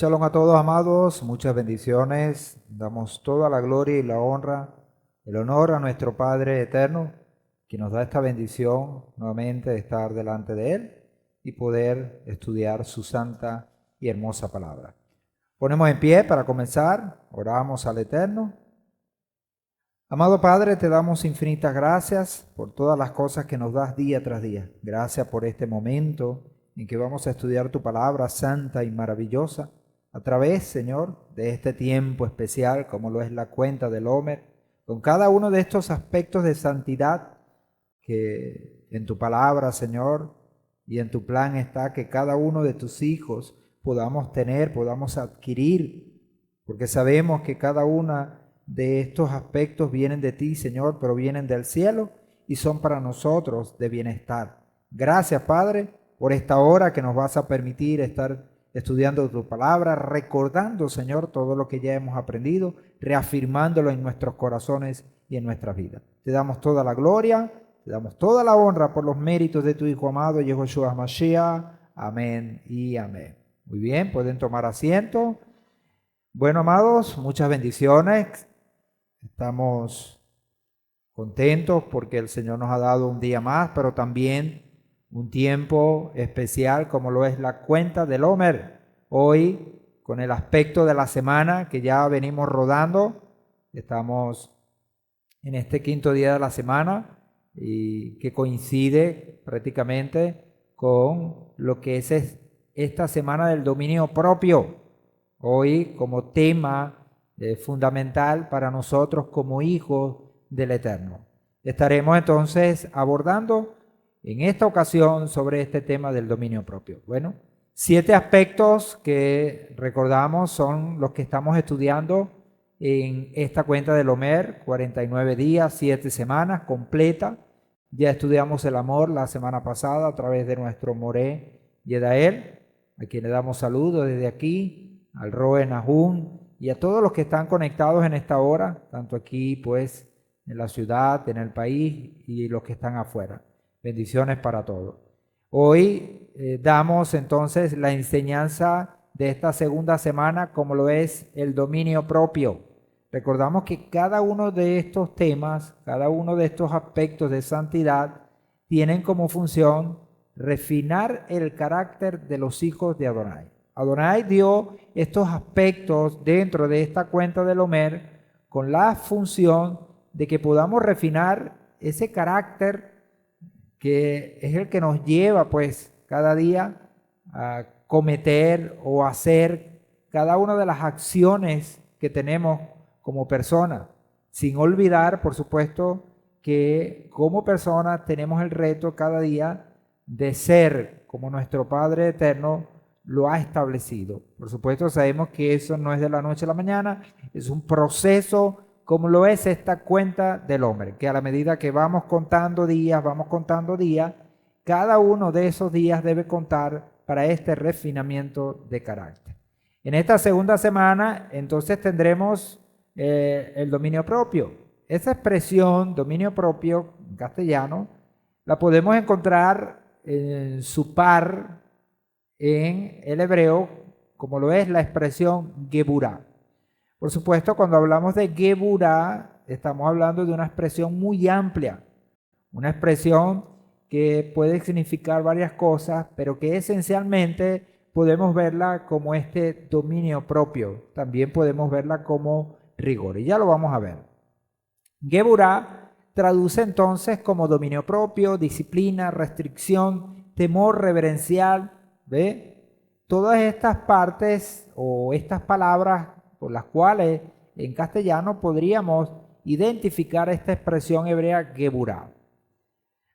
Shalom a todos, amados, muchas bendiciones. Damos toda la gloria y la honra, el honor a nuestro Padre eterno, que nos da esta bendición nuevamente de estar delante de Él y poder estudiar su santa y hermosa palabra. Ponemos en pie para comenzar, oramos al Eterno. Amado Padre, te damos infinitas gracias por todas las cosas que nos das día tras día. Gracias por este momento en que vamos a estudiar tu palabra santa y maravillosa a través, Señor, de este tiempo especial como lo es la cuenta del Homer, con cada uno de estos aspectos de santidad que en tu palabra, Señor, y en tu plan está que cada uno de tus hijos podamos tener, podamos adquirir, porque sabemos que cada una de estos aspectos vienen de ti, Señor, provienen del cielo y son para nosotros de bienestar. Gracias, Padre, por esta hora que nos vas a permitir estar estudiando tu palabra, recordando, Señor, todo lo que ya hemos aprendido, reafirmándolo en nuestros corazones y en nuestra vida. Te damos toda la gloria, te damos toda la honra por los méritos de tu Hijo amado, Yehoshua Mashiach. Amén y amén. Muy bien, pueden tomar asiento. Bueno, amados, muchas bendiciones. Estamos contentos porque el Señor nos ha dado un día más, pero también un tiempo especial como lo es la cuenta del Homer. Hoy, con el aspecto de la semana que ya venimos rodando, estamos en este quinto día de la semana y que coincide prácticamente con lo que es esta semana del dominio propio. Hoy como tema fundamental para nosotros como hijos del Eterno. Estaremos entonces abordando en esta ocasión sobre este tema del dominio propio. Bueno, 7 aspectos que recordamos son los que estamos estudiando en esta cuenta del Homer, 49 días, 7 semanas completa. Ya estudiamos el amor la semana pasada a través de nuestro Moré Yedael, a quien le damos saludos desde aquí, al Roe Nahum y a todos los que están conectados en esta hora, tanto aquí pues en la ciudad, en el país y los que están afuera. Bendiciones para todos. Hoy damos entonces la enseñanza de esta segunda semana como lo es el dominio propio. Recordamos que cada uno de estos temas, cada uno de estos aspectos de santidad tienen como función refinar el carácter de los hijos de Adonai. Adonai dio estos aspectos dentro de esta cuenta del Homer con la función de que podamos refinar ese carácter que es el que nos lleva pues cada día a cometer o hacer cada una de las acciones que tenemos como persona, sin olvidar por supuesto que como personas tenemos el reto cada día de ser como nuestro Padre eterno lo ha establecido. Por supuesto sabemos que eso no es de la noche a la mañana, es un proceso como lo es esta cuenta del hombre, que a la medida que vamos contando días, cada uno de esos días debe contar para este refinamiento de carácter. En esta segunda semana, entonces tendremos el dominio propio. Esa expresión, dominio propio, en castellano, la podemos encontrar en su par en el hebreo, como lo es la expresión geburah. Por supuesto, cuando hablamos de geburah, estamos hablando de una expresión muy amplia, una expresión que puede significar varias cosas, pero que esencialmente podemos verla como este dominio propio. También podemos verla como rigor, y ya lo vamos a ver. Geburah traduce entonces como dominio propio, disciplina, restricción, temor reverencial, ¿ve? Todas estas partes o estas palabras por las cuales en castellano podríamos identificar esta expresión hebrea geburah.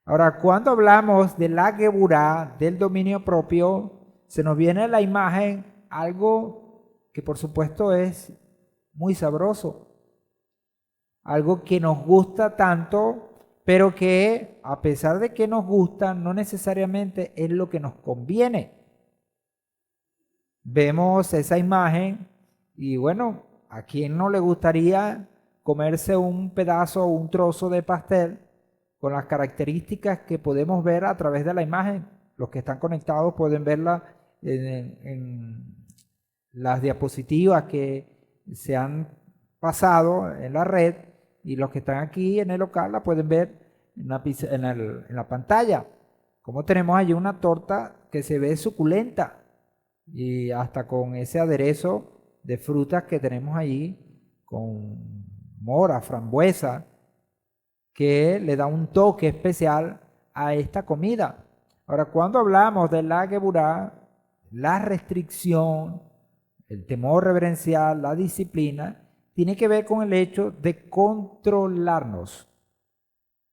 Ahora, cuando hablamos de la geburah, del dominio propio, se nos viene a la imagen algo que por supuesto es muy sabroso, algo que nos gusta tanto, pero que a pesar de que nos gusta, no necesariamente es lo que nos conviene. Vemos esa imagen y bueno, ¿a quién no le gustaría comerse un pedazo o un trozo de pastel con las características que podemos ver a través de la imagen? Los que están conectados pueden verla en las diapositivas que se han pasado en la red y los que están aquí en el local la pueden ver en la pantalla. Como tenemos allí una torta que se ve suculenta y hasta con ese aderezo de frutas que tenemos allí con mora, frambuesa, que le da un toque especial a esta comida. Ahora, cuando hablamos de la Geburá, la restricción, el temor reverencial, la disciplina, tiene que ver con el hecho de controlarnos,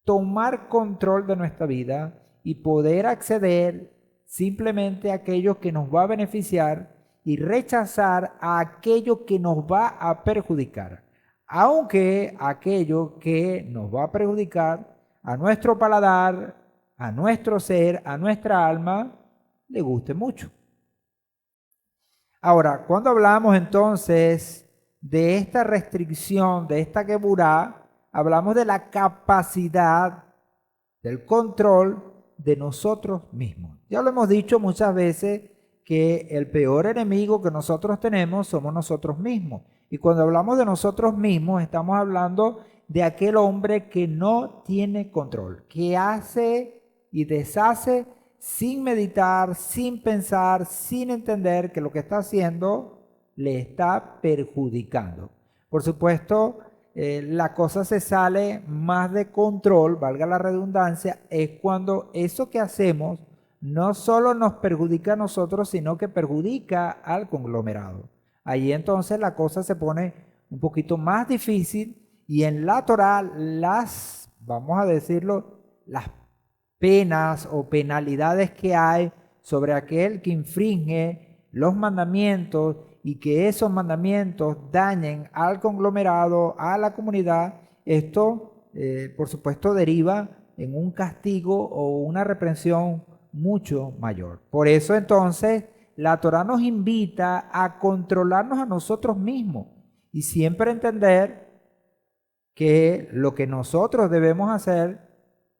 tomar control de nuestra vida y poder acceder simplemente a aquello que nos va a beneficiar y rechazar a aquello que nos va a perjudicar, aunque aquello que nos va a perjudicar a nuestro paladar, a nuestro ser, a nuestra alma, le guste mucho. Ahora, cuando hablamos entonces de esta restricción, de esta geburá, hablamos de la capacidad del control de nosotros mismos. Ya lo hemos dicho muchas veces que el peor enemigo que nosotros tenemos somos nosotros mismos. Y cuando hablamos de nosotros mismos, estamos hablando de aquel hombre que no tiene control, que hace y deshace sin meditar, sin pensar, sin entender que lo que está haciendo le está perjudicando. Por supuesto, la cosa se sale más de control, valga la redundancia, es cuando eso que hacemos no solo nos perjudica a nosotros, sino que perjudica al conglomerado. Ahí entonces la cosa se pone un poquito más difícil y en la Torá vamos a decirlo, las penas o penalidades que hay sobre aquel que infringe los mandamientos y que esos mandamientos dañen al conglomerado, a la comunidad, esto por supuesto deriva en un castigo o una reprensión mucho mayor. Por eso entonces la Torá nos invita a controlarnos a nosotros mismos y siempre entender que lo que nosotros debemos hacer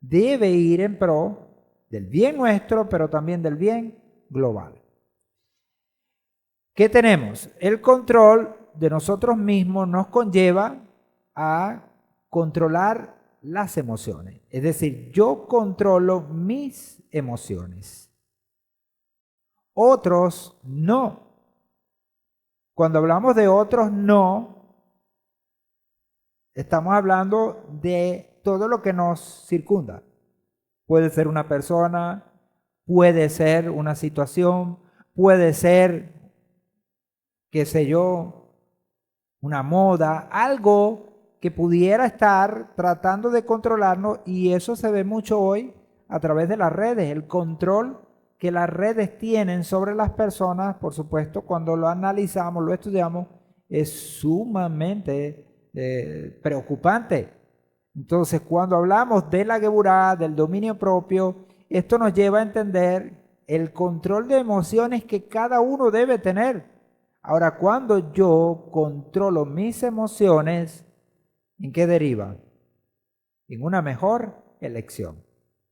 debe ir en pro del bien nuestro, pero también del bien global. ¿Qué tenemos? El control de nosotros mismos nos conlleva a controlar las emociones. Es decir, yo controlo mis emociones. Otros no. Cuando hablamos de otros no, estamos hablando de todo lo que nos circunda. Puede ser una persona, puede ser una situación, puede ser, qué sé yo, una moda, algo que pudiera estar tratando de controlarnos, y eso se ve mucho hoy a través de las redes, el control que las redes tienen sobre las personas. Por supuesto, cuando lo analizamos, lo estudiamos, es sumamente preocupante. Entonces, cuando hablamos de la geburá, del dominio propio, esto nos lleva a entender el control de emociones que cada uno debe tener. Ahora, cuando yo controlo mis emociones, ¿en qué deriva? En una mejor elección.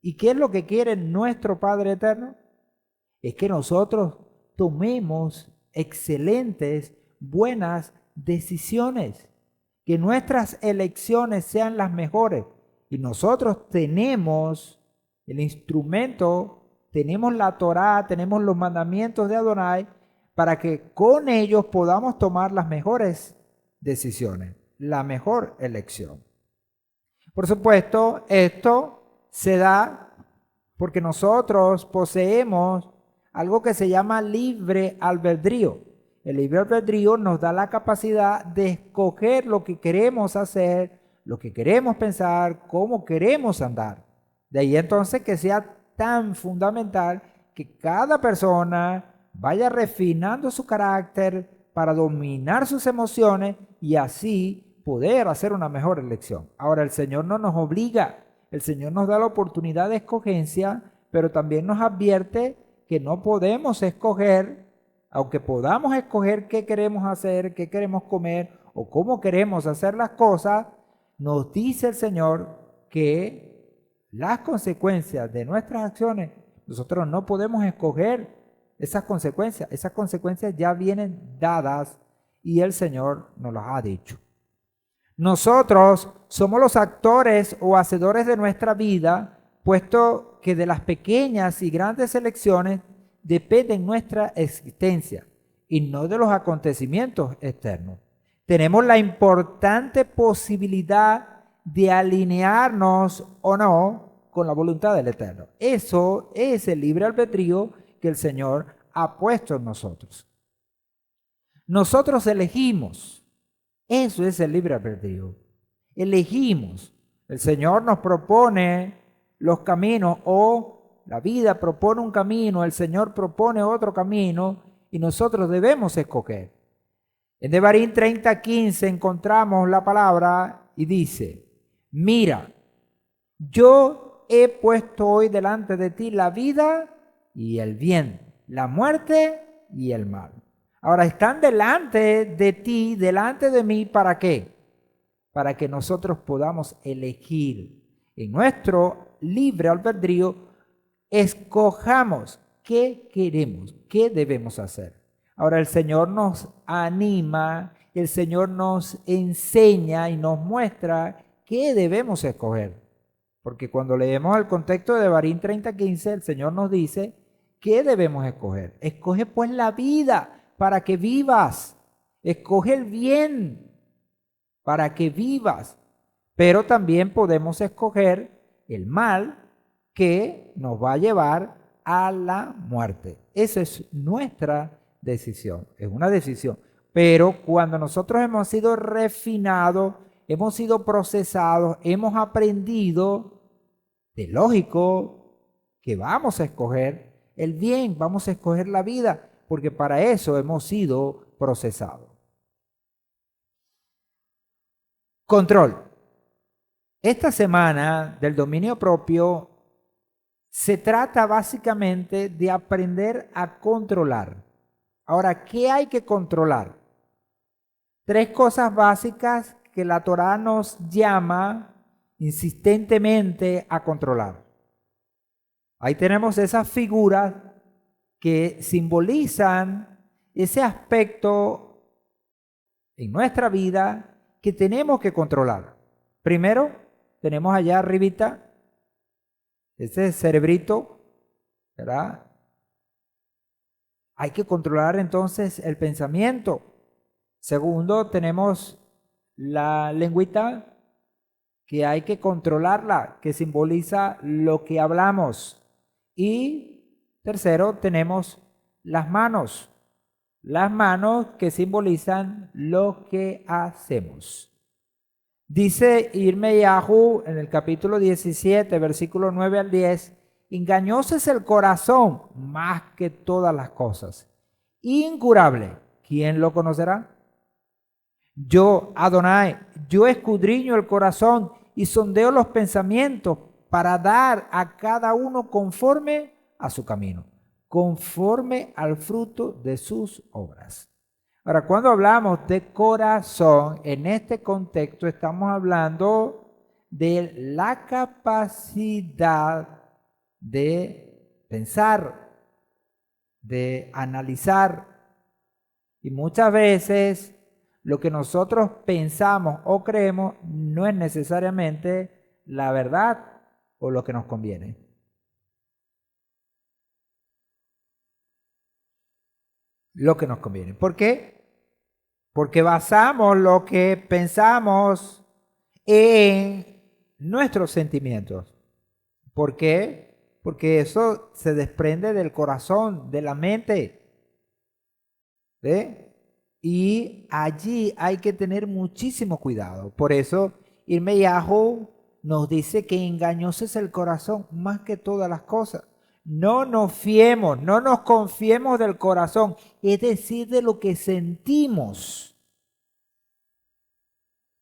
¿Y qué es lo que quiere nuestro Padre Eterno? Es que nosotros tomemos excelentes, buenas decisiones. Que nuestras elecciones sean las mejores. Y nosotros tenemos el instrumento, tenemos la Torá, tenemos los mandamientos de Adonai, para que con ellos podamos tomar las mejores decisiones, la mejor elección. Por supuesto, esto se da porque nosotros poseemos algo que se llama libre albedrío. El libre albedrío nos da la capacidad de escoger lo que queremos hacer, lo que queremos pensar, cómo queremos andar. De ahí entonces que sea tan fundamental que cada persona vaya refinando su carácter para dominar sus emociones y así poder hacer una mejor elección. Ahora, el Señor no nos obliga, el Señor nos da la oportunidad de escogencia, pero también nos advierte que no podemos escoger. Aunque podamos escoger qué queremos hacer, qué queremos comer o cómo queremos hacer las cosas, nos dice el Señor que las consecuencias de nuestras acciones, nosotros no podemos escoger Esas consecuencias ya vienen dadas y el Señor nos las ha dicho. Nosotros somos los actores o hacedores de nuestra vida, puesto que de las pequeñas y grandes elecciones depende nuestra existencia y no de los acontecimientos externos. Tenemos la importante posibilidad de alinearnos o no con la voluntad del Eterno. Eso es el libre albedrío que el Señor ha puesto en nosotros. Nosotros elegimos. Eso es el libre albedrío. Elegimos. El Señor nos propone los caminos o la vida propone un camino, el Señor propone otro camino y nosotros debemos escoger. En Devarim 30:15 encontramos la palabra y dice, mira, yo he puesto hoy delante de ti la vida y el bien, la muerte y el mal. Ahora están delante de ti, delante de mí, ¿para qué? Para que nosotros podamos elegir en nuestro libre albedrío, escojamos qué queremos, qué debemos hacer. Ahora el Señor nos anima, el Señor nos enseña y nos muestra qué debemos escoger. Porque cuando leemos el contexto de Devarim 30:15, el Señor nos dice qué debemos escoger. Escoge pues la vida para que vivas. Escoge el bien para que vivas. Pero también podemos escoger el mal que nos va a llevar a la muerte. Esa es nuestra decisión. Es una decisión. Pero cuando nosotros hemos sido refinados, hemos sido procesados, hemos aprendido, de lógico que vamos a escoger el bien, vamos a escoger la vida, porque para eso hemos sido procesados. Control. Esta semana del dominio propio se trata básicamente de aprender a controlar. Ahora, ¿qué hay que controlar? 3 cosas básicas que la Torá nos llama insistentemente a controlar. Ahí tenemos esas figuras que simbolizan ese aspecto en nuestra vida que tenemos que controlar. Primero, tenemos allá arribita ese cerebrito, ¿verdad? Hay que controlar entonces el pensamiento. Segundo, tenemos la lengüita que hay que controlarla, que simboliza lo que hablamos. Y tercero, tenemos las manos que simbolizan lo que hacemos. Dice Yirmeyahu en el capítulo 17, versículo 9 al 10, engañoso es el corazón más que todas las cosas. Incurable, ¿quién lo conocerá? Yo, Adonai, yo escudriño el corazón y sondeo los pensamientos para dar a cada uno conforme a su camino, conforme al fruto de sus obras. Ahora, cuando hablamos de corazón, en este contexto estamos hablando de la capacidad de pensar, de analizar. Y muchas veces lo que nosotros pensamos o creemos no es necesariamente la verdad o lo que nos conviene. Lo que nos conviene. ¿Por qué? Porque basamos lo que pensamos en nuestros sentimientos. ¿Por qué? Porque eso se desprende del corazón, de la mente. ¿Ve? Y allí hay que tener muchísimo cuidado. Por eso, Yirmeyahu nos dice que engañoso es el corazón más que todas las cosas. No nos fiemos, no nos confiemos del corazón, es decir, de lo que sentimos.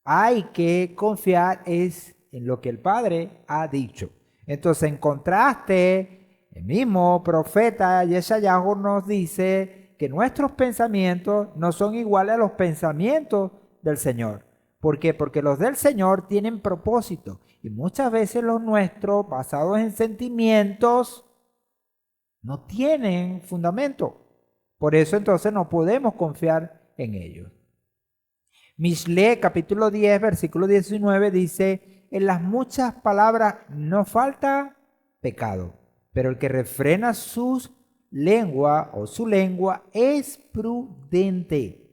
Hay que confiar es en lo que el Padre ha dicho. Entonces, en contraste, el mismo profeta Yeshayahu nos dice que nuestros pensamientos no son iguales a los pensamientos del Señor. ¿Por qué? Porque los del Señor tienen propósito y muchas veces los nuestros, basados en sentimientos, no tienen fundamento. Por eso entonces no podemos confiar en ellos. Mishle, capítulo 10, versículo 19, dice: en las muchas palabras no falta pecado, pero el que refrena sus lengua o su lengua es prudente.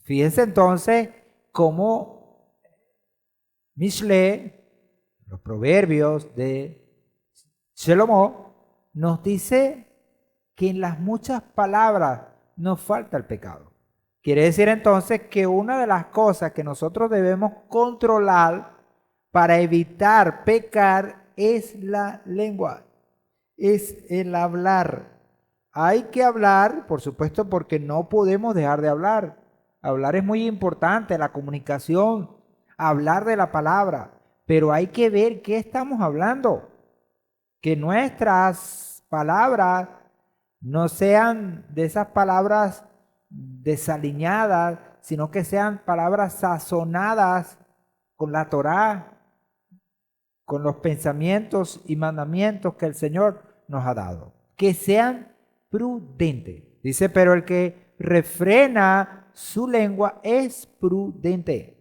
Fíjense entonces cómo Mishle, los proverbios de Salomón, nos dice que en las muchas palabras no falta el pecado. Quiere decir entonces que una de las cosas que nosotros debemos controlar para evitar pecar es la lengua, es el hablar. Hay que hablar, por supuesto, porque no podemos dejar de hablar. Hablar es muy importante, la comunicación, hablar de la palabra, pero hay que ver qué estamos hablando. Que nuestras palabras no sean de esas palabras desaliñadas, sino que sean palabras sazonadas con la Torá, con los pensamientos y mandamientos que el Señor nos ha dado. Que sean prudentes. Dice, pero el que refrena su lengua es prudente.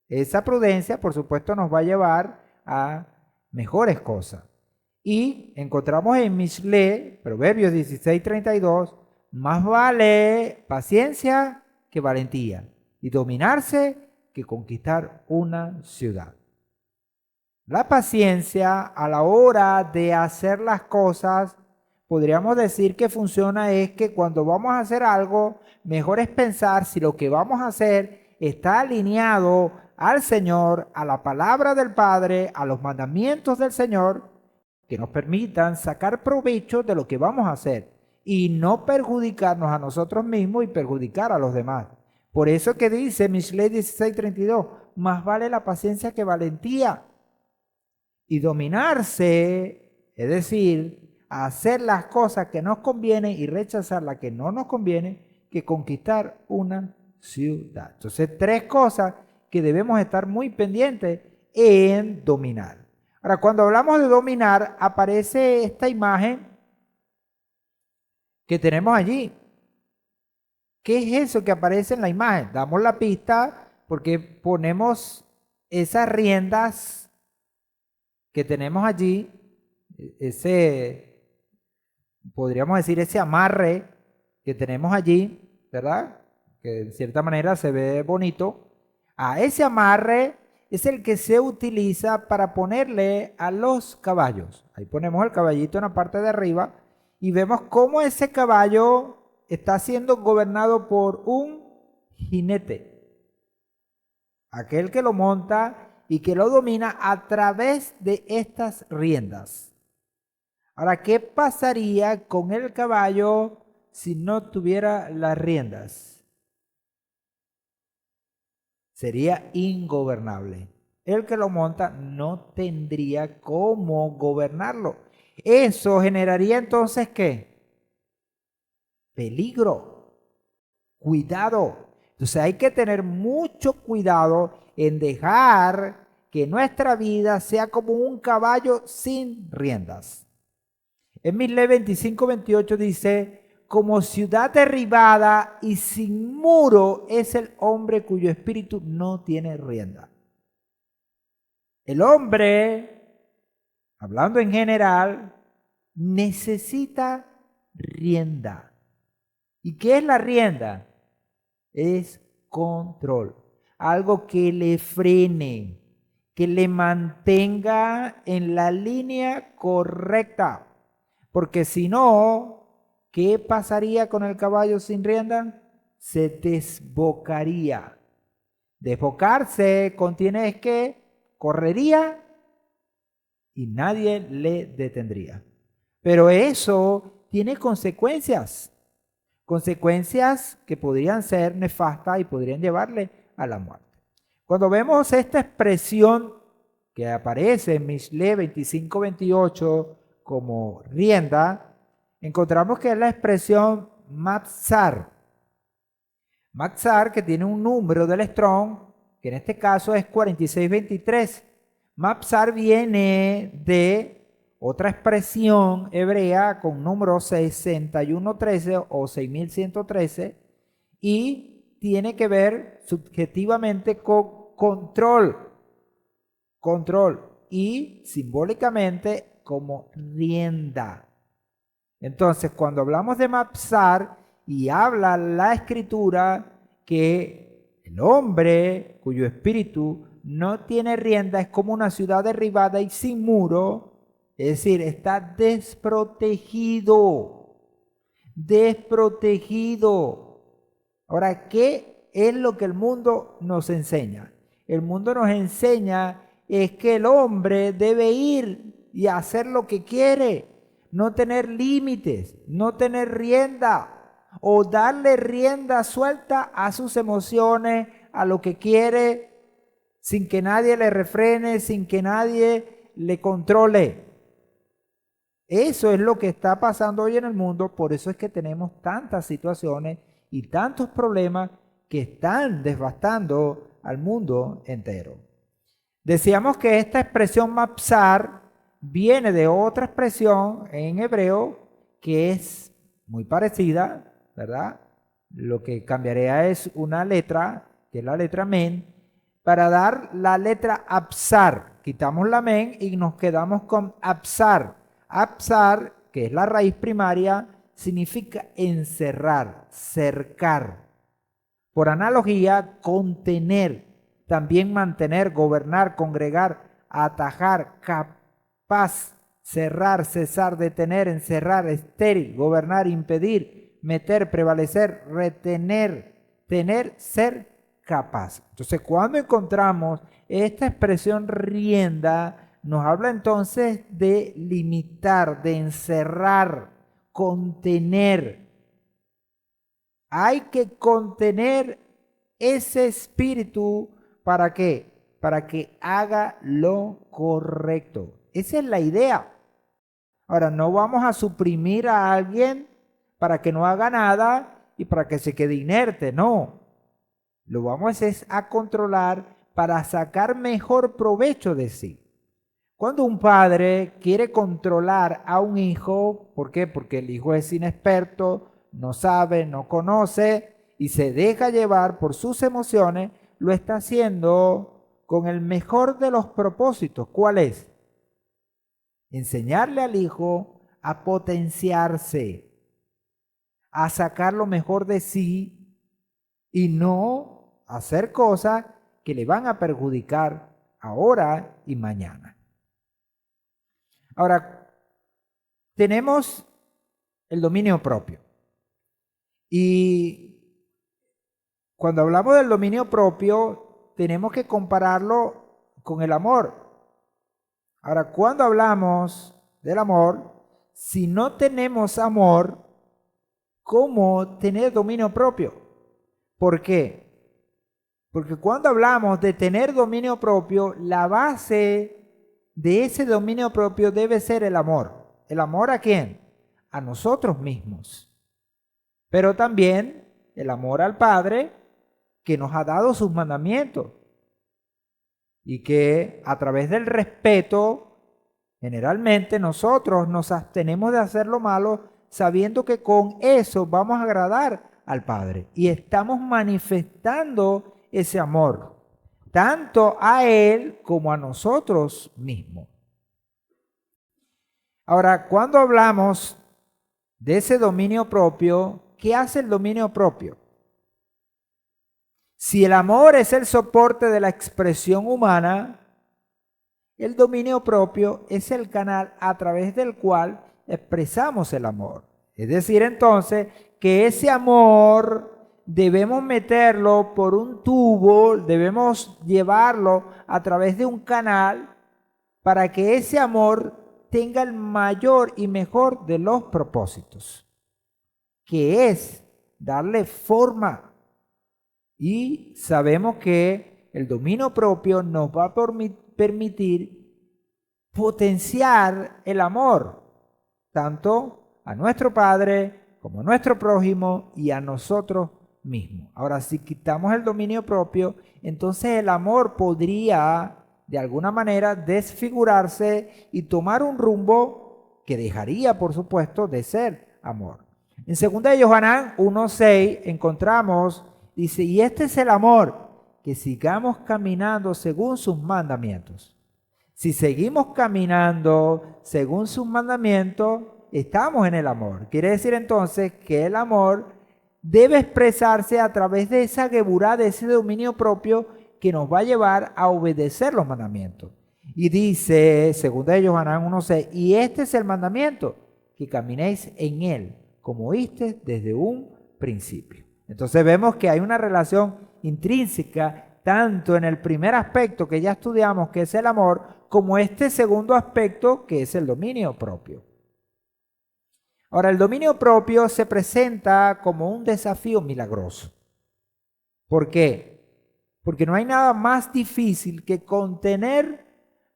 Esa prudencia, por supuesto, nos va a llevar a mejores cosas. Y encontramos en Mishle, Proverbios 16:32, más vale paciencia que valentía, y dominarse que conquistar una ciudad. La paciencia a la hora de hacer las cosas, podríamos decir que funciona es que cuando vamos a hacer algo, mejor es pensar si lo que vamos a hacer está alineado al Señor, a la palabra del Padre, a los mandamientos del Señor, que nos permitan sacar provecho de lo que vamos a hacer y no perjudicarnos a nosotros mismos y perjudicar a los demás. Por eso que dice Mishle 16:32, más vale la paciencia que valentía. Y dominarse, es decir, hacer las cosas que nos conviene y rechazar las que no nos conviene, que conquistar una ciudad. Entonces, tres cosas que debemos estar muy pendientes en dominar. Ahora, cuando hablamos de dominar, aparece esta imagen que tenemos allí. ¿Qué es eso que aparece en la imagen? Damos la pista porque ponemos esas riendas que tenemos allí, podríamos decir, ese amarre que tenemos allí, ¿verdad? Que de cierta manera se ve bonito. A ese amarre es el que se utiliza para ponerle a los caballos. Ahí ponemos el caballito en la parte de arriba y vemos cómo ese caballo está siendo gobernado por un jinete. Aquel que lo monta y que lo domina a través de estas riendas. Ahora, ¿qué pasaría con el caballo si no tuviera las riendas? Sería ingobernable. El que lo monta no tendría cómo gobernarlo. Eso generaría entonces ¿qué? Peligro, cuidado. Entonces hay que tener mucho cuidado en dejar que nuestra vida sea como un caballo sin riendas. En Mishle 25:28 dice, como ciudad derribada y sin muro es el hombre cuyo espíritu no tiene rienda. El hombre, hablando en general, necesita rienda. ¿Y qué es la rienda? Es control. Algo que le frene, que le mantenga en la línea correcta. Porque si no, ¿qué pasaría con el caballo sin rienda? Se desbocaría. Desbocarse contiene es que correría y nadie le detendría. Pero eso tiene consecuencias. Consecuencias que podrían ser nefastas y podrían llevarle a la muerte. Cuando vemos esta expresión que aparece en Mishle 25:28 como rienda, encontramos que es la expresión matzar. Matzar, que tiene un número del Strong, que en este caso es 4623. Matzar viene de otra expresión hebrea con número 6113 o 6113 y tiene que ver subjetivamente con control y simbólicamente como rienda. Entonces, cuando hablamos de mapsar y habla la escritura que el hombre cuyo espíritu no tiene rienda es como una ciudad derribada y sin muro, es decir, está desprotegido. Ahora, ¿qué es lo que el mundo nos enseña? El mundo nos enseña es que el hombre debe ir y hacer lo que quiere, no tener límites, no tener rienda o darle rienda suelta a sus emociones, a lo que quiere, sin que nadie le refrene, sin que nadie le controle. Eso es lo que está pasando hoy en el mundo, por eso es que tenemos tantas situaciones y tantos problemas que están devastando al mundo entero. Decíamos que esta expresión mapsar viene de otra expresión en hebreo que es muy parecida, ¿verdad? Lo que cambiaría es una letra, que es la letra men, para dar la letra apsar. Quitamos la men y nos quedamos con apsar. Apsar, que es la raíz primaria, significa encerrar, cercar. Por analogía, contener, también mantener, gobernar, congregar, atajar, capaz, cerrar, cesar, detener, encerrar, estéril, gobernar, impedir, meter, prevalecer, retener, tener, ser capaz. Entonces, cuando encontramos esta expresión rienda, nos habla entonces de limitar, de encerrar, contener. Hay que contener ese espíritu ¿para qué? Para que haga lo correcto. Esa es la idea. Ahora, no vamos a suprimir a alguien para que no haga nada y para que se quede inerte, no. Lo vamos a controlar para sacar mejor provecho de sí. Cuando un padre quiere controlar a un hijo, ¿por qué? Porque el hijo es inexperto, no sabe, no conoce y se deja llevar por sus emociones, lo está haciendo con el mejor de los propósitos. ¿Cuál es? Enseñarle al hijo a potenciarse, a sacar lo mejor de sí y no hacer cosas que le van a perjudicar ahora y mañana. Ahora, tenemos el dominio propio. Y cuando hablamos del dominio propio, tenemos que compararlo con el amor. Ahora, cuando hablamos del amor, si no tenemos amor, ¿cómo tener dominio propio? ¿Por qué? Porque cuando hablamos de tener dominio propio, la base de ese dominio propio debe ser el amor. ¿El amor a quién? A nosotros mismos. Pero también el amor al Padre que nos ha dado sus mandamientos y que a través del respeto, generalmente nosotros nos abstenemos de hacer lo malo sabiendo que con eso vamos a agradar al Padre y estamos manifestando ese amor tanto a Él como a nosotros mismos. Ahora, cuando hablamos de ese dominio propio, ¿qué hace el dominio propio? Si el amor es el soporte de la expresión humana, el dominio propio es el canal a través del cual expresamos el amor. Es decir, entonces, que ese amor debemos meterlo por un tubo, debemos llevarlo a través de un canal para que ese amor tenga el mayor y mejor de los propósitos, que es darle forma. Y sabemos que el dominio propio nos va a permitir potenciar el amor, tanto a nuestro Padre como a nuestro prójimo y a nosotros mismos. Ahora, si quitamos el dominio propio, entonces el amor podría de alguna manera desfigurarse y tomar un rumbo que dejaría, por supuesto, de ser amor. En 2 de Johanán 1:6 encontramos, dice, y este es el amor, que sigamos caminando según sus mandamientos. Si seguimos caminando según sus mandamientos, estamos en el amor. Quiere decir entonces que el amor debe expresarse a través de esa geburá, de ese dominio propio que nos va a llevar a obedecer los mandamientos. Y dice, 2 de Johanán 1:6, y este es el mandamiento, que caminéis en él, como oíste desde un principio. Entonces vemos que hay una relación intrínseca tanto en el primer aspecto que ya estudiamos, que es el amor, como este segundo aspecto, que es el dominio propio. Ahora, el dominio propio se presenta como un desafío milagroso. ¿Por qué? Porque no hay nada más difícil que contener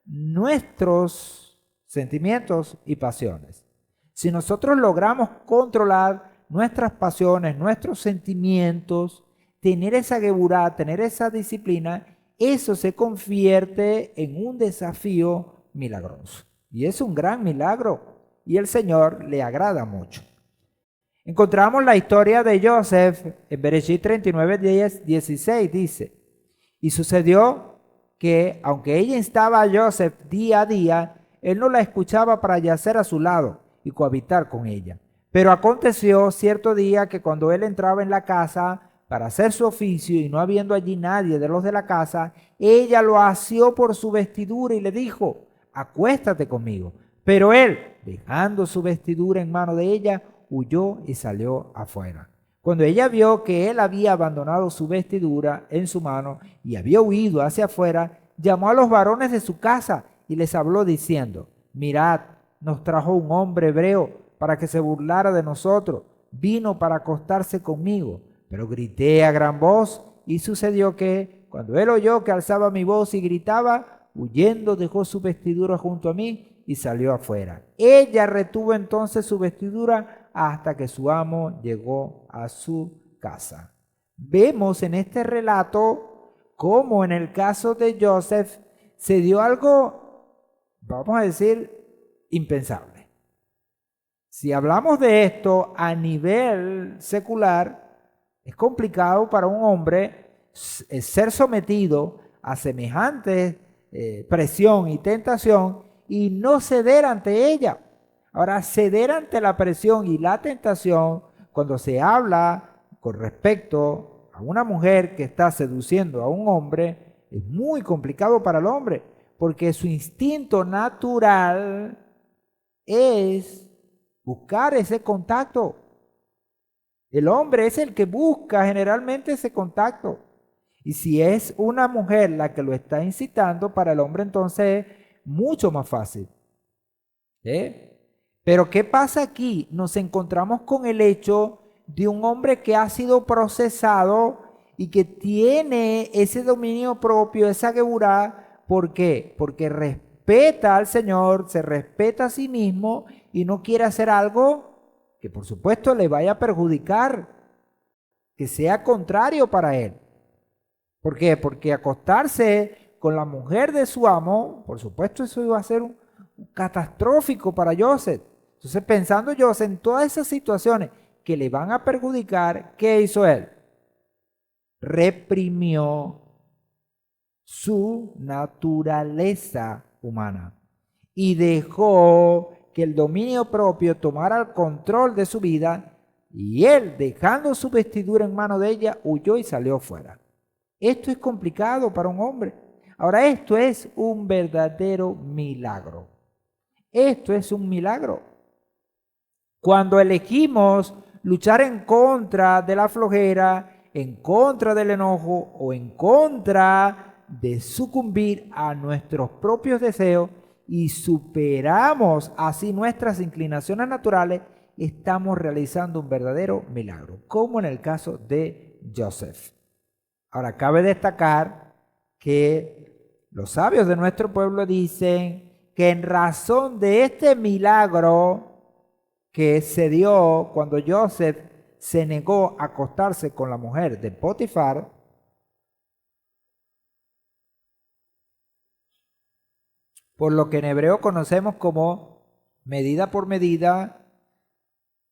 nuestros sentimientos y pasiones. Si nosotros logramos controlar nuestras pasiones, nuestros sentimientos, tener esa geburá, tener esa disciplina, eso se convierte en un desafío milagroso. Y es un gran milagro y el Señor le agrada mucho. Encontramos la historia de Joseph en Bereshit 39:16, dice, y sucedió que, aunque ella instaba a Joseph día a día, él no la escuchaba para yacer a su lado y cohabitar con ella. Pero aconteció cierto día que cuando él entraba en la casa para hacer su oficio y no habiendo allí nadie de los de la casa, ella lo asió por su vestidura y le dijo, acuéstate conmigo. Pero él, dejando su vestidura en mano de ella, huyó y salió afuera. Cuando ella vio que él había abandonado su vestidura en su mano y había huido hacia afuera, llamó a los varones de su casa y les habló diciendo, mirad, nos trajo un hombre hebreo para que se burlara de nosotros. Vino para acostarse conmigo, pero grité a gran voz y sucedió que, cuando él oyó que alzaba mi voz y gritaba, huyendo dejó su vestidura junto a mí y salió afuera. Ella retuvo entonces su vestidura hasta que su amo llegó a su casa. Vemos en este relato cómo en el caso de Joseph se dio algo, vamos a decir, impensable. Si hablamos de esto a nivel secular, es complicado para un hombre ser sometido a semejante presión y tentación y no ceder ante ella. Ahora, ceder ante la presión y la tentación, cuando se habla con respecto a una mujer que está seduciendo a un hombre, es muy complicado para el hombre, porque su instinto natural es buscar ese contacto. El hombre es el que busca generalmente ese contacto. Y si es una mujer la que lo está incitando, para el hombre entonces es mucho más fácil. Pero ¿qué pasa aquí? Nos encontramos con el hecho de un hombre que ha sido procesado y que tiene ese dominio propio, esa geburá. ¿Por qué? Porque respeta al Señor, se respeta a sí mismo y no quiere hacer algo que por supuesto le vaya a perjudicar, que sea contrario para él. ¿Por qué? Porque acostarse con la mujer de su amo, por supuesto eso iba a ser un catastrófico para Joseph. Entonces, pensando Joseph en todas esas situaciones que le van a perjudicar, ¿qué hizo él? Reprimió su naturaleza humana y dejó que el dominio propio tomara el control de su vida y él, dejando su vestidura en mano de ella, huyó y salió fuera. Esto es complicado para un hombre. Ahora, esto es un verdadero milagro. Esto es un milagro. Cuando elegimos luchar en contra de la flojera, en contra del enojo o en contra de sucumbir a nuestros propios deseos y superamos así nuestras inclinaciones naturales, estamos realizando un verdadero milagro, como en el caso de Joseph. Ahora, cabe destacar que los sabios de nuestro pueblo dicen que en razón de este milagro que se dio cuando Joseph se negó a acostarse con la mujer de Potifar, por lo que en hebreo conocemos como medida por medida.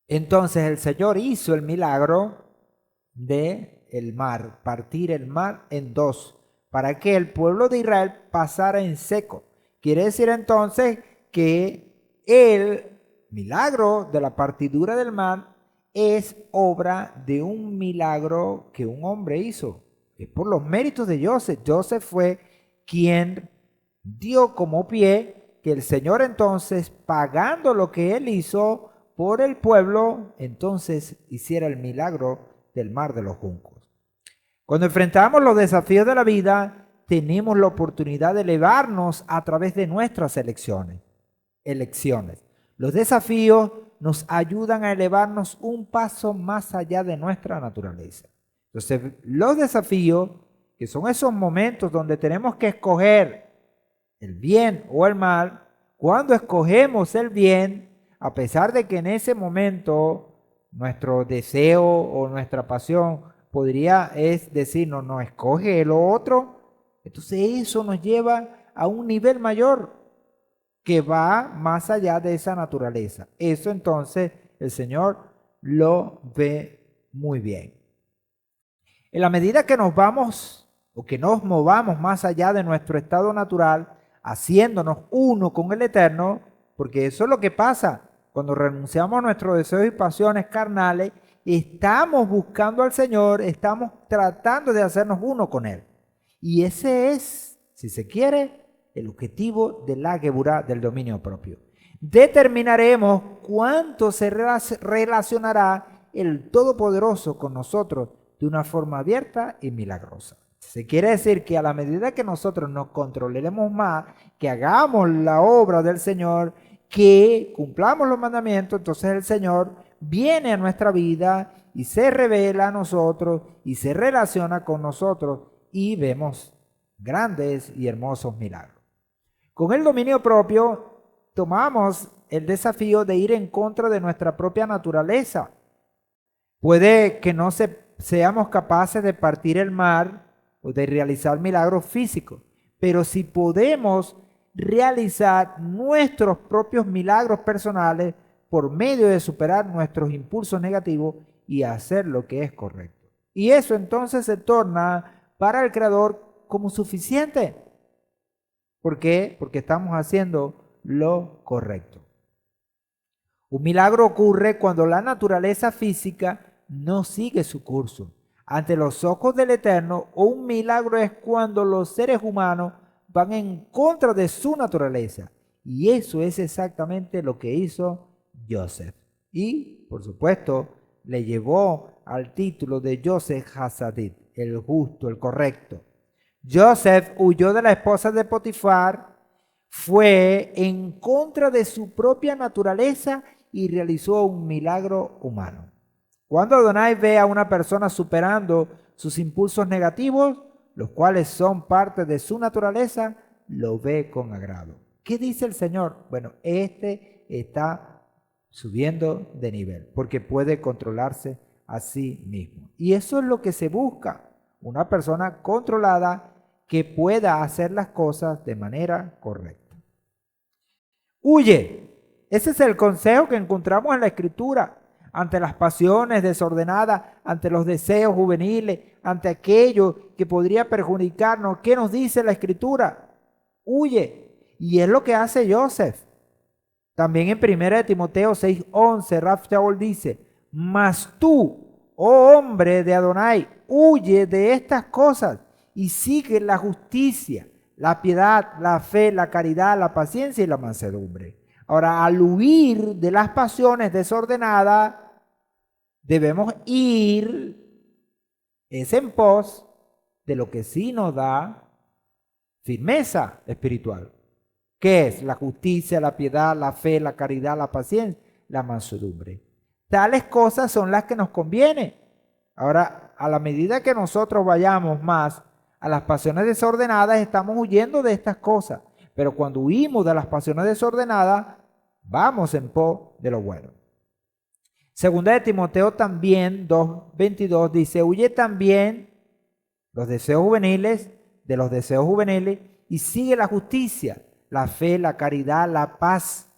Entonces el Señor hizo el milagro de el mar, partir el mar en dos, para que el pueblo de Israel pasara en seco. Quiere decir entonces que el milagro de la partidura del mar es obra de un milagro que un hombre hizo. Es por los méritos de Joseph. Joseph fue quien dio como pie que el Señor entonces, pagando lo que él hizo por el pueblo, entonces hiciera el milagro del mar de los juncos. Cuando enfrentamos los desafíos de la vida, tenemos la oportunidad de elevarnos a través de nuestras elecciones. Los desafíos nos ayudan a elevarnos un paso más allá de nuestra naturaleza. Entonces, los desafíos, que son esos momentos donde tenemos que escoger el bien o el mal, cuando escogemos el bien, a pesar de que en ese momento nuestro deseo o nuestra pasión podría decirnos, no, escoge lo otro, entonces eso nos lleva a un nivel mayor que va más allá de esa naturaleza. Eso entonces el Señor lo ve muy bien. En la medida que nos vamos o que nos movamos más allá de nuestro estado natural, haciéndonos uno con el Eterno, porque eso es lo que pasa cuando renunciamos a nuestros deseos y pasiones carnales, estamos buscando al Señor, estamos tratando de hacernos uno con Él. Y ese es, si se quiere, el objetivo de la Geburá, del dominio propio. Determinaremos cuánto se relacionará el Todopoderoso con nosotros de una forma abierta y milagrosa. Se quiere decir que a la medida que nosotros nos controlemos más, que hagamos la obra del Señor, que cumplamos los mandamientos, entonces el Señor viene a nuestra vida y se revela a nosotros y se relaciona con nosotros y vemos grandes y hermosos milagros. Con el dominio propio tomamos el desafío de ir en contra de nuestra propia naturaleza. Puede que no seamos capaces de partir el mar o de realizar milagros físicos, pero si podemos realizar nuestros propios milagros personales por medio de superar nuestros impulsos negativos y hacer lo que es correcto. Y eso entonces se torna para el Creador como suficiente. ¿Por qué? Porque estamos haciendo lo correcto. Un milagro ocurre cuando la naturaleza física no sigue su curso ante los ojos del Eterno, o un milagro es cuando los seres humanos van en contra de su naturaleza. Y eso es exactamente lo que hizo Joseph. Y, por supuesto, le llevó al título de Joseph Hasadit, el justo, el correcto. Joseph huyó de la esposa de Potifar, fue en contra de su propia naturaleza y realizó un milagro humano. Cuando Adonai ve a una persona superando sus impulsos negativos, los cuales son parte de su naturaleza, lo ve con agrado. ¿Qué dice el Señor? Bueno, este está subiendo de nivel porque puede controlarse a sí mismo. Y eso es lo que se busca, una persona controlada que pueda hacer las cosas de manera correcta. Huye. Ese es el consejo que encontramos en la Escritura. Ante las pasiones desordenadas, ante los deseos juveniles, ante aquello que podría perjudicarnos. ¿Qué nos dice la Escritura? Huye. Y es lo que hace Joseph. También en 1 Timoteo 6:11, Rav Shaul dice, mas tú, oh hombre de Adonai, huye de estas cosas y sigue la justicia, la piedad, la fe, la caridad, la paciencia y la mansedumbre. Ahora, al huir de las pasiones desordenadas, debemos ir en pos de lo que sí nos da firmeza espiritual. ¿Qué es? La justicia, la piedad, la fe, la caridad, la paciencia, la mansedumbre. Tales cosas son las que nos conviene. Ahora, a la medida que nosotros vayamos más a las pasiones desordenadas, estamos huyendo de estas cosas. Pero cuando huimos de las pasiones desordenadas, vamos en pos de lo bueno. Segunda de Timoteo también 2:22 dice, huye también de los deseos juveniles y sigue la justicia, la fe, la caridad, la paz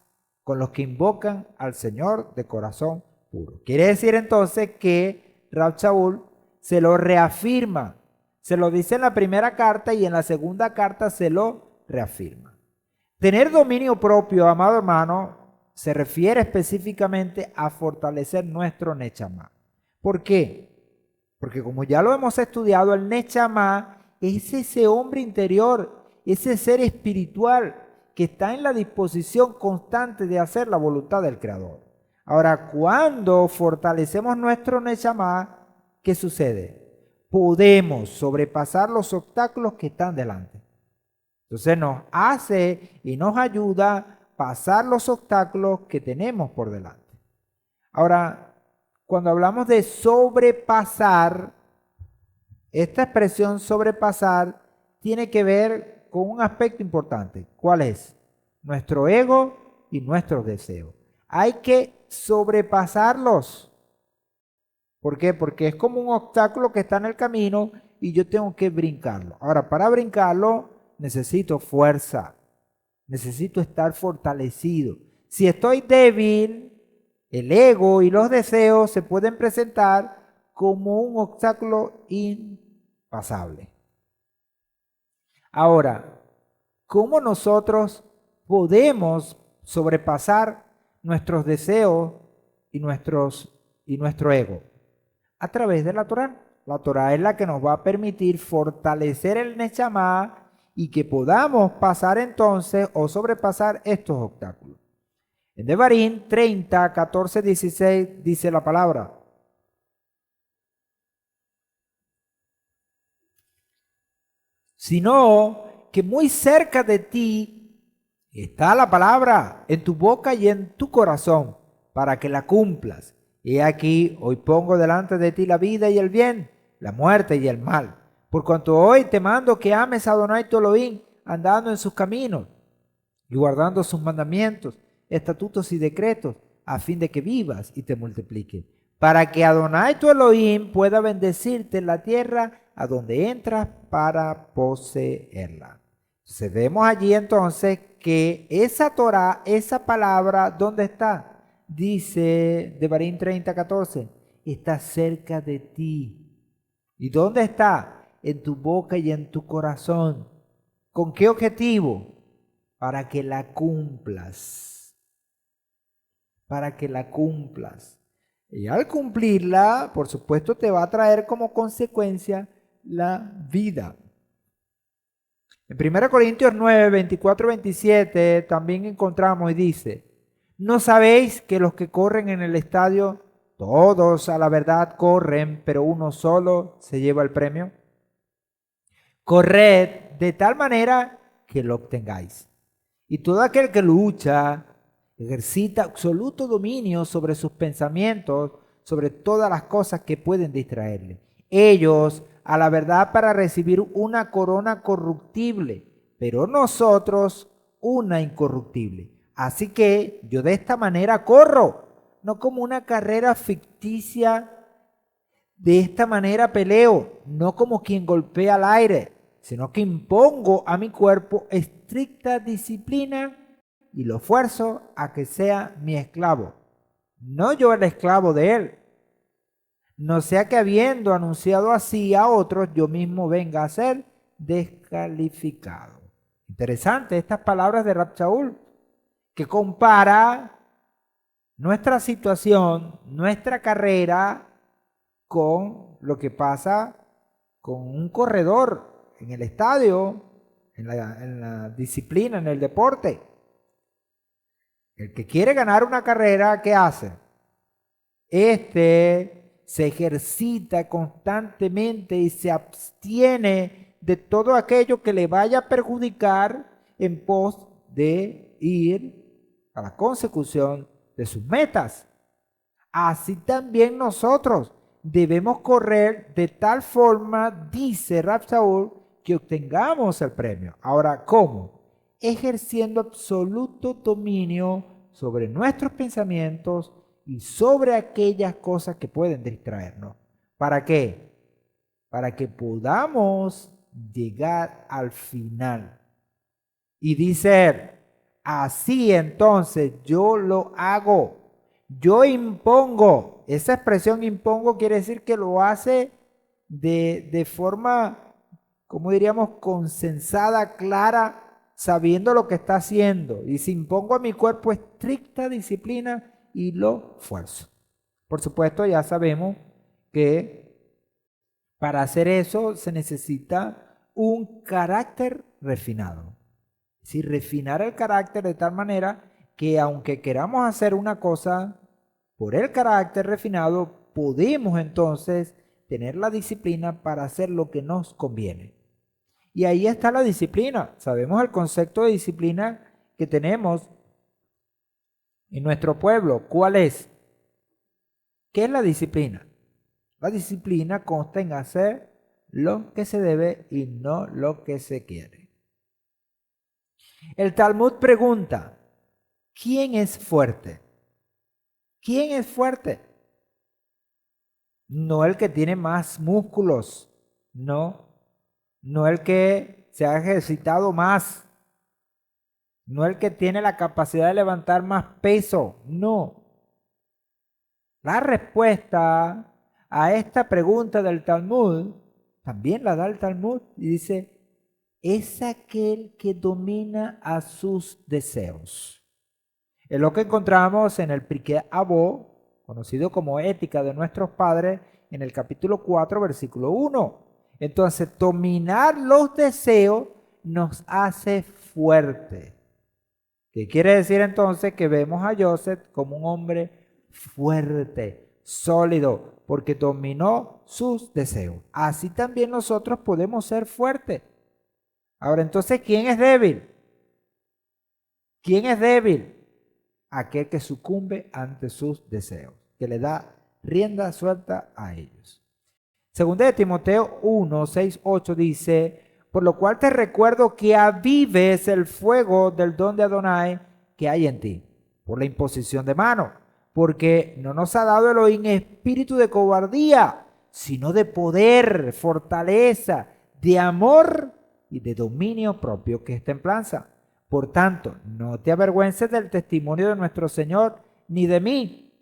con los que invocan al Señor de corazón puro. Quiere decir entonces que Rab Shaul se lo reafirma, se lo dice en la primera carta y en la segunda carta se lo reafirma. Tener dominio propio, amado hermano, se refiere específicamente a fortalecer nuestro Nechama. ¿Por qué? Porque como ya lo hemos estudiado, el Nechama es ese hombre interior, ese ser espiritual que está en la disposición constante de hacer la voluntad del Creador. Ahora, cuando fortalecemos nuestro Nechama, ¿qué sucede? Podemos sobrepasar los obstáculos que están delante. Entonces nos hace y nos ayuda a pasar los obstáculos que tenemos por delante. Ahora, cuando hablamos de sobrepasar, esta expresión sobrepasar tiene que ver con un aspecto importante. ¿Cuál es? Nuestro ego y nuestros deseos. Hay que sobrepasarlos. ¿Por qué? Porque es como un obstáculo que está en el camino y yo tengo que brincarlo. Ahora, para brincarlo necesito fuerza, necesito estar fortalecido. Si estoy débil, el ego y los deseos se pueden presentar como un obstáculo impasable. Ahora, ¿cómo nosotros podemos sobrepasar nuestros deseos y nuestro ego? A través de la Torá. La Torá es la que nos va a permitir fortalecer el Nechama y que podamos pasar entonces o sobrepasar estos obstáculos. En Devarim 30, 14, 16 dice la palabra: sino que muy cerca de ti está la palabra, en tu boca y en tu corazón, para que la cumplas. He aquí, hoy pongo delante de ti la vida y el bien, la muerte y el mal. Por cuanto hoy te mando que ames a Adonai tu Elohim, andando en sus caminos y guardando sus mandamientos, estatutos y decretos, a fin de que vivas y te multipliques, para que Adonai tu Elohim pueda bendecirte en la tierra a donde entras para poseerla. Entonces vemos allí entonces que esa Torah, esa palabra, ¿dónde está? Dice Devarim 30, 14, está cerca de ti. ¿Y dónde está? En tu boca y en tu corazón. ¿Con qué objetivo? Para que la cumplas. Para que la cumplas. Y al cumplirla, por supuesto, te va a traer como consecuencia la vida. En 1 Corintios 9, 24, 27 también encontramos y dice: ¿no sabéis que los que corren en el estadio, todos a la verdad corren, pero uno solo se lleva el premio? Corred de tal manera que lo obtengáis. Y todo aquel que lucha ejercita absoluto dominio sobre sus pensamientos, sobre todas las cosas que pueden distraerle. Ellos a la verdad para recibir una corona corruptible, pero nosotros una incorruptible. Así que yo de esta manera corro, no como una carrera ficticia. De esta manera peleo, no como quien golpea al aire, sino que impongo a mi cuerpo estricta disciplina y lo fuerzo a que sea mi esclavo, no yo el esclavo de él. No sea que habiendo anunciado así a otros, yo mismo venga a ser descalificado. Interesante estas palabras de Rab Shaul, que compara nuestra situación, nuestra carrera, con lo que pasa con un corredor en el estadio, en la disciplina, en el deporte. El que quiere ganar una carrera, ¿qué hace? Se ejercita constantemente y se abstiene de todo aquello que le vaya a perjudicar en pos de ir a la consecución de sus metas. Así también nosotros debemos correr de tal forma, dice Rab Shaul, que obtengamos el premio. Ahora, ¿cómo? Ejerciendo absoluto dominio sobre nuestros pensamientos y sobre aquellas cosas que pueden distraernos. ¿Para qué? Para que podamos llegar al final. Y dice él, así entonces yo lo hago. Yo impongo. Esa expresión impongo quiere decir que lo hace de forma, como diríamos, consensada, clara, sabiendo lo que está haciendo. Y si impongo a mi cuerpo estricta disciplina y lo fuerzo. Por supuesto, ya sabemos que para hacer eso se necesita un carácter refinado. Es decir, refinar el carácter de tal manera que aunque queramos hacer una cosa por el carácter refinado, podemos entonces tener la disciplina para hacer lo que nos conviene. Y ahí está la disciplina. Sabemos el concepto de disciplina que tenemos en nuestro pueblo. ¿Cuál es? ¿Qué es la disciplina? La disciplina consta en hacer lo que se debe y no lo que se quiere. El Talmud pregunta, ¿quién es fuerte? ¿Quién es fuerte? No el que tiene más músculos, no el que se ha ejercitado más, no el que tiene la capacidad de levantar más peso, no. La respuesta a esta pregunta del Talmud también la da el Talmud y dice, es aquel que domina a sus deseos. Es lo que encontramos en el Pirkei Avot, conocido como Ética de nuestros padres, en el capítulo 4, versículo 1. Entonces, dominar los deseos nos hace fuerte. ¿Qué quiere decir entonces? Que vemos a Joseph como un hombre fuerte, sólido, porque dominó sus deseos. Así también nosotros podemos ser fuertes. Ahora, entonces, ¿quién es débil? ¿Quién es débil? Aquel que sucumbe ante sus deseos, que le da rienda suelta a ellos. Segunda de Timoteo 1, 6, 8 dice, por lo cual te recuerdo que avives el fuego del don de Adonai que hay en ti, por la imposición de mano, porque no nos ha dado Elohim espíritu de cobardía, sino de poder, fortaleza, de amor y de dominio propio, que es templanza. Por tanto, no te avergüences del testimonio de nuestro Señor, ni de mí,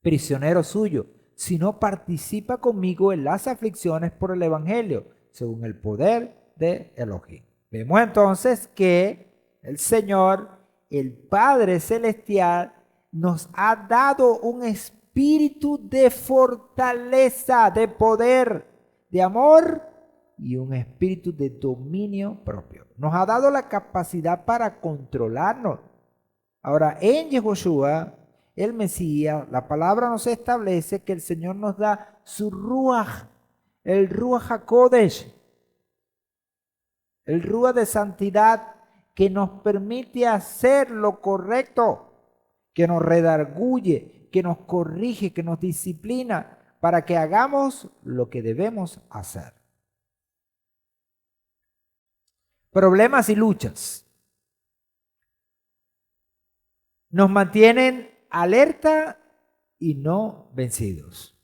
prisionero suyo, sino participa conmigo en las aflicciones por el Evangelio, según el poder de Elohim. Vemos entonces que el Señor, el Padre Celestial, nos ha dado un espíritu de fortaleza, de poder, de amor y un espíritu de dominio propio. Nos ha dado la capacidad para controlarnos. Ahora, en Yehoshua, el Mesías, la palabra nos establece que el Señor nos da su Ruach, el Ruach HaKodesh, el Ruach de santidad que nos permite hacer lo correcto, que nos redarguye, que nos corrige, que nos disciplina para que hagamos lo que debemos hacer. Problemas y luchas nos mantienen alerta y no vencidos.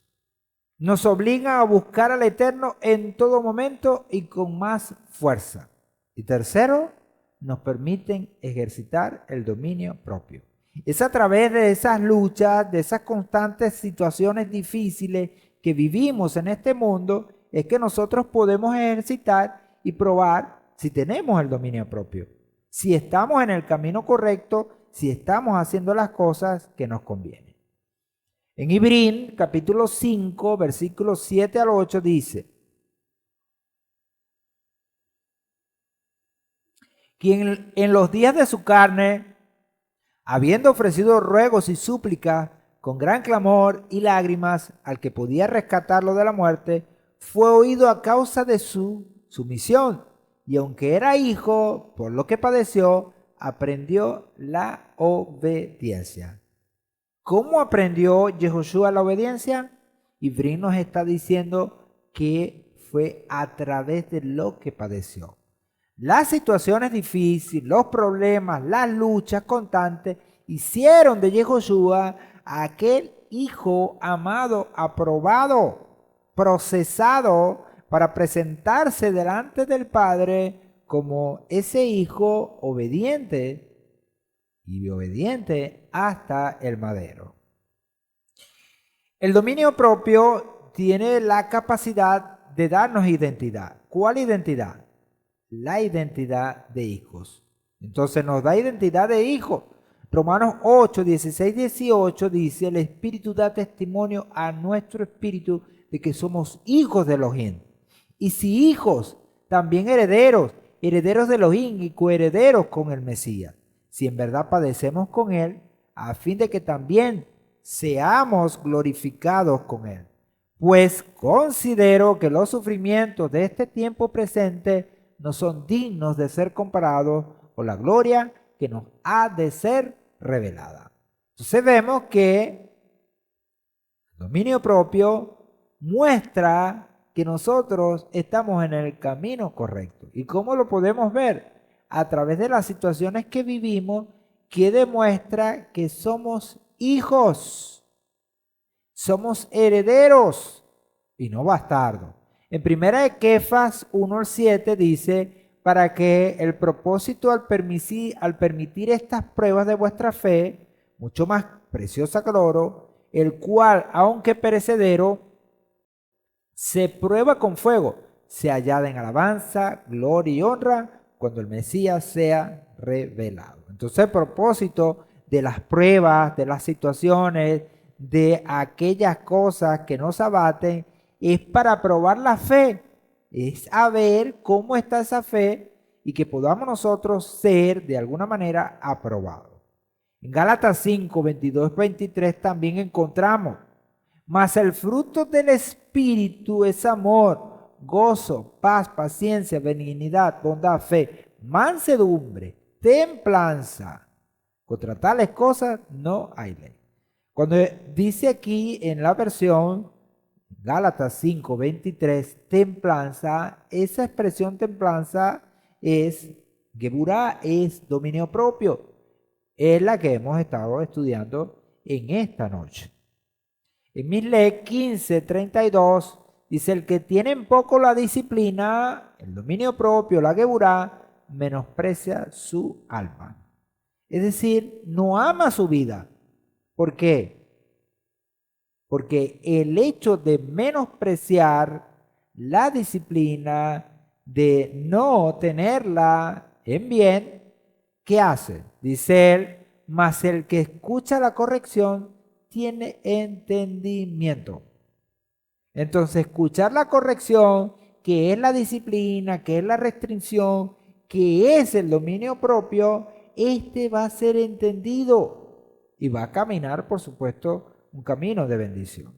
Nos obligan a buscar al Eterno en todo momento y con más fuerza. Y tercero, nos permiten ejercitar el dominio propio. Es a través de esas luchas, de esas constantes situaciones difíciles que vivimos en este mundo, es que nosotros podemos ejercitar y probar si tenemos el dominio propio, si estamos en el camino correcto, si estamos haciendo las cosas que nos convienen. En Ibrín, capítulo 5, versículos 7 al 8 dice, quien en los días de su carne, habiendo ofrecido ruegos y súplicas con gran clamor y lágrimas al que podía rescatarlo de la muerte, fue oído a causa de su sumisión. Y aunque era hijo, por lo que padeció, aprendió la obediencia. ¿Cómo aprendió Yehoshua la obediencia? Ibrín nos está diciendo que fue a través de lo que padeció. Las situaciones difíciles, los problemas, las luchas constantes hicieron de Yehoshua aquel hijo amado, aprobado, procesado para presentarse delante del Padre como ese hijo obediente y obediente hasta el madero. El dominio propio tiene la capacidad de darnos identidad. ¿Cuál identidad? La identidad de hijos. Entonces nos da identidad de hijos. Romanos 8, 16, 18 dice: el Espíritu da testimonio a nuestro espíritu de que somos hijos de Elohim. Y si hijos, también herederos, herederos de Elohim y coherederos con el Mesías, si en verdad padecemos con él, a fin de que también seamos glorificados con él. Pues considero que los sufrimientos de este tiempo presente no son dignos de ser comparados con la gloria que nos ha de ser revelada. Entonces vemos que el dominio propio muestra que nosotros estamos en el camino correcto. ¿Y cómo lo podemos ver? A través de las situaciones que vivimos, que demuestra que somos hijos, somos herederos y no bastardos. En 1 Kefas 1:7 dice: para que el propósito al permitir estas pruebas de vuestra fe, mucho más preciosa que el oro, el cual, aunque perecedero, se prueba con fuego, se hallada en alabanza, gloria y honra cuando el Mesías sea revelado. Entonces el propósito de las pruebas, de las situaciones, de aquellas cosas que nos abaten, es para probar la fe, es a ver cómo está esa fe y que podamos nosotros ser de alguna manera aprobados. En Gálatas 5, 22, 23 también encontramos: mas el fruto del Espíritu es amor, gozo, paz, paciencia, benignidad, bondad, fe, mansedumbre, templanza. Contra tales cosas no hay ley. Cuando dice aquí en la versión Gálatas 5, 23, templanza, esa expresión templanza es geburá, es dominio propio. Es la que hemos estado estudiando en esta noche. En Mislec 15, 32 dice: el que tiene en poco la disciplina, el dominio propio, la geburá, menosprecia su alma. Es decir, no ama su vida. ¿Por qué? Porque el hecho de menospreciar la disciplina, de no tenerla en bien, ¿qué hace? Dice él: mas el que escucha la corrección tiene entendimiento. Entonces, escuchar la corrección, que es la disciplina, que es la restricción, que es el dominio propio, este va a ser entendido y va a caminar, por supuesto, un camino de bendición.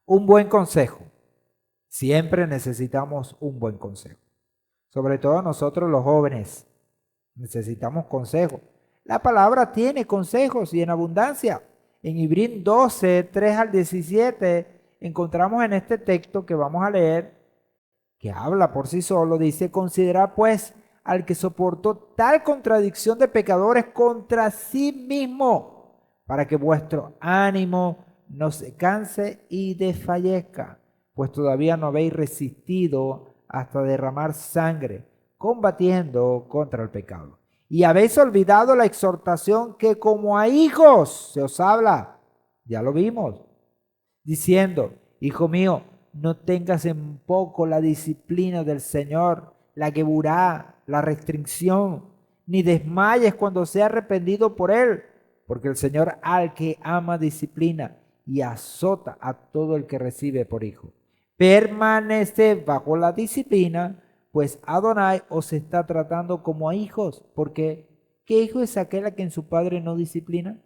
Un buen consejo. Siempre necesitamos un buen consejo. Sobre todo nosotros los jóvenes necesitamos consejos. La palabra tiene consejos y en abundancia. En Hebreos 12, 3 al 17 encontramos en este texto que vamos a leer, que habla por sí solo, dice: considera pues al que soportó tal contradicción de pecadores contra sí mismo, para que vuestro ánimo no se canse y desfallezca, pues todavía no habéis resistido hasta derramar sangre, combatiendo contra el pecado. Y habéis olvidado la exhortación que como a hijos se os habla, ya lo vimos, diciendo: hijo mío, no tengas en poco la disciplina del Señor, la geburá, la restricción, ni desmayes cuando sea arrepentido por él, porque el Señor al que ama disciplina y azota a todo el que recibe por hijo. Permanece bajo la disciplina, pues Adonai os está tratando como a hijos, porque ¿qué hijo es aquel a quien su padre no disciplina?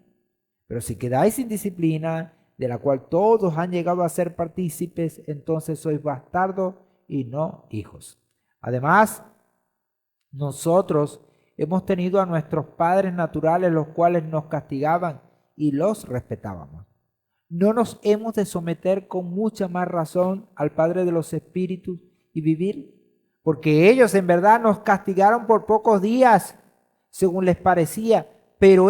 Pero si quedáis sin disciplina, de la cual todos han llegado a ser partícipes, entonces sois bastardos y no hijos. Además, nosotros hemos tenido a nuestros padres naturales, los cuales nos castigaban y los respetábamos. No nos hemos de someter con mucha más razón al Padre de los Espíritus y vivir, porque ellos en verdad nos castigaron por pocos días, según les parecía, pero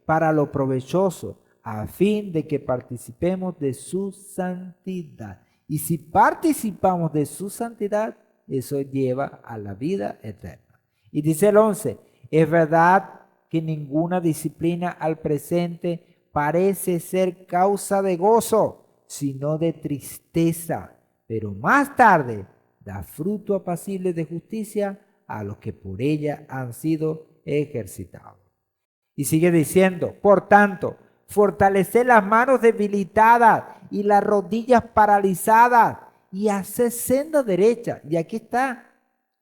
para lo provechoso, a fin de que participemos de su santidad. Y si participamos de su santidad, eso lleva a la vida eterna. Y dice el 11, es verdad que ninguna disciplina al presente parece ser causa de gozo, sino de tristeza, pero más tarde da fruto apacible de justicia a los que por ella han sido ejercitados. Y sigue diciendo, por tanto, fortaleced las manos debilitadas y las rodillas paralizadas y haced senda derecha. Y aquí está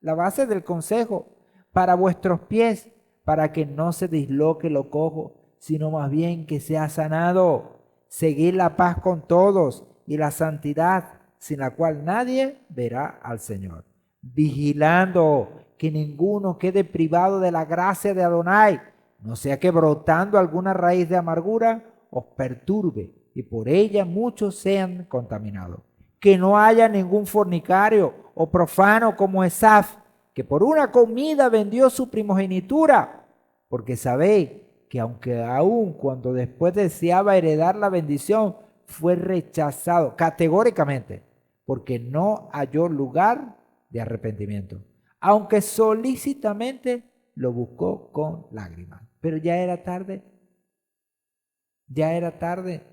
la base del consejo para vuestros pies, para que no se disloque lo cojo, sino más bien que sea sanado. Seguid la paz con todos y la santidad, sin la cual nadie verá al Señor. Vigilando que ninguno quede privado de la gracia de Adonai, no sea que brotando alguna raíz de amargura os perturbe y por ella muchos sean contaminados. Que no haya ningún fornicario o profano como Esaf, que por una comida vendió su primogenitura, porque sabéis que aunque aún cuando después deseaba heredar la bendición, fue rechazado categóricamente, porque no halló lugar de arrepentimiento, aunque solícitamente lo buscó con lágrimas. Pero ya era tarde, ya era tarde.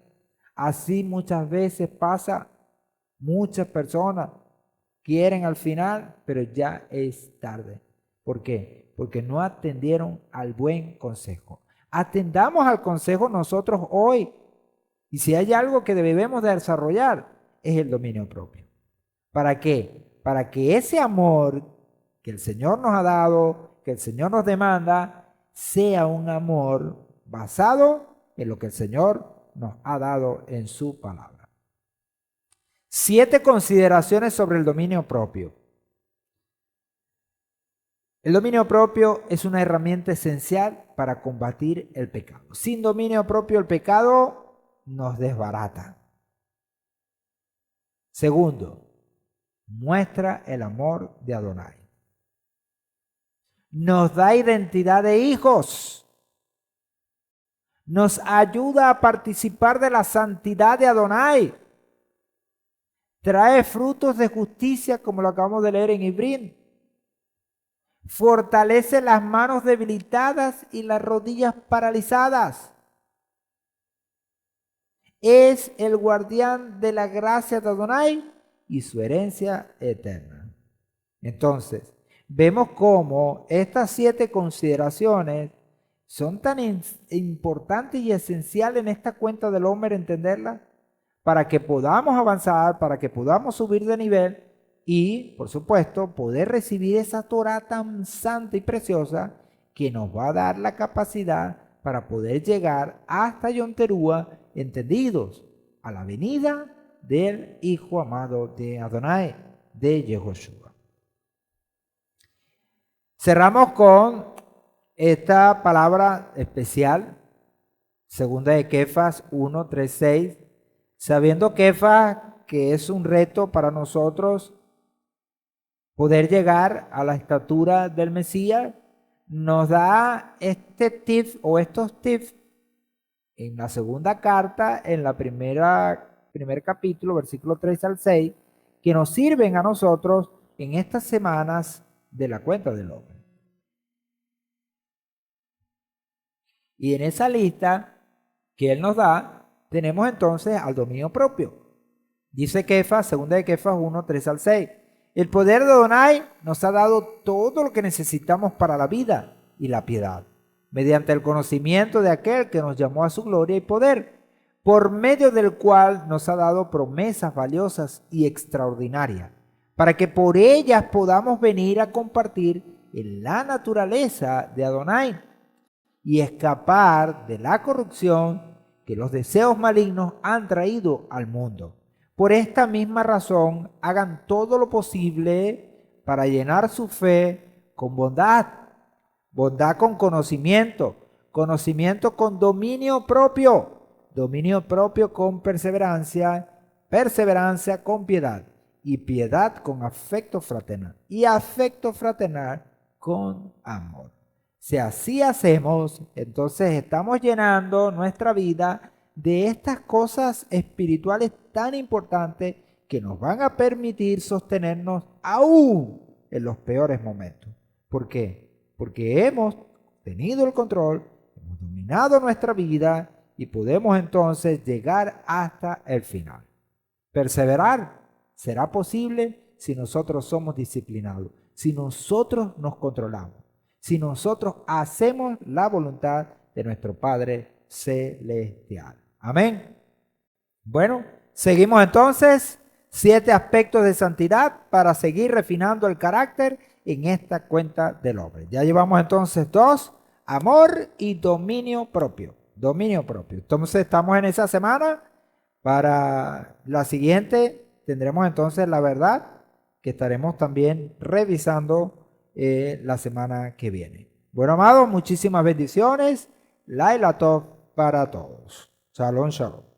Así muchas veces pasa, muchas personas quieren al final, pero ya es tarde. ¿Por qué? Porque no atendieron al buen consejo. Atendamos al consejo nosotros hoy. Y si hay algo que debemos de desarrollar, es el dominio propio. ¿Para qué? Para que ese amor que el Señor nos ha dado, que el Señor nos demanda, sea un amor basado en lo que el Señor nos ha dado en su palabra. 7 consideraciones sobre el dominio propio. El dominio propio es una herramienta esencial para combatir el pecado. Sin dominio propio, el pecado nos desbarata. Segundo, muestra el amor de Adonai. Nos da identidad de hijos. Nos ayuda a participar de la santidad de Adonai. Trae frutos de justicia, como lo acabamos de leer en Ibrín. Fortalece las manos debilitadas y las rodillas paralizadas. Es el guardián de la gracia de Adonai y su herencia eterna. Entonces, vemos cómo estas 7 consideraciones son tan importantes y esenciales en esta cuenta del hombre entenderlas para que podamos avanzar, para que podamos subir de nivel y, por supuesto, poder recibir esa Torah tan santa y preciosa que nos va a dar la capacidad para poder llegar hasta Yom Teruah entendidos a la venida del Hijo amado de Adonai, de Yehoshua. Cerramos con esta palabra especial, segunda de Kefas 1, 3, 6, sabiendo Kefas que es un reto para nosotros poder llegar a la estatura del Mesías, nos da este tip o estos tips en la segunda carta, en la primer capítulo, versículo 3 al 6, que nos sirven a nosotros en estas semanas de la cuenta del hombre. Y en esa lista que él nos da, tenemos entonces al dominio propio. Dice Kefas, segunda de Kefas 1, 3 al 6. El poder de Adonai nos ha dado todo lo que necesitamos para la vida y la piedad, mediante el conocimiento de aquel que nos llamó a su gloria y poder, por medio del cual nos ha dado promesas valiosas y extraordinarias, para que por ellas podamos venir a compartir en la naturaleza de Adonai y escapar de la corrupción que los deseos malignos han traído al mundo. Por esta misma razón, hagan todo lo posible para llenar su fe con bondad, bondad con conocimiento, conocimiento con dominio propio con perseverancia, perseverancia con piedad y piedad con afecto fraternal y afecto fraternal con amor. Si así hacemos, entonces estamos llenando nuestra vida de estas cosas espirituales tan importantes que nos van a permitir sostenernos aún en los peores momentos. ¿Por qué? Porque hemos tenido el control, hemos dominado nuestra vida y podemos entonces llegar hasta el final. Perseverar será posible si nosotros somos disciplinados, si nosotros nos controlamos, si nosotros hacemos la voluntad de nuestro Padre Celestial. Amén. Bueno, seguimos entonces 7 aspectos de santidad para seguir refinando el carácter en esta cuenta del hombre. Ya llevamos entonces 2, amor y dominio propio. Dominio propio. Entonces estamos en esa semana. Para la siguiente tendremos entonces la verdad, que estaremos también revisando la semana que viene. Bueno, amados, muchísimas bendiciones. Laila Tov para todos. Shalom, shalom.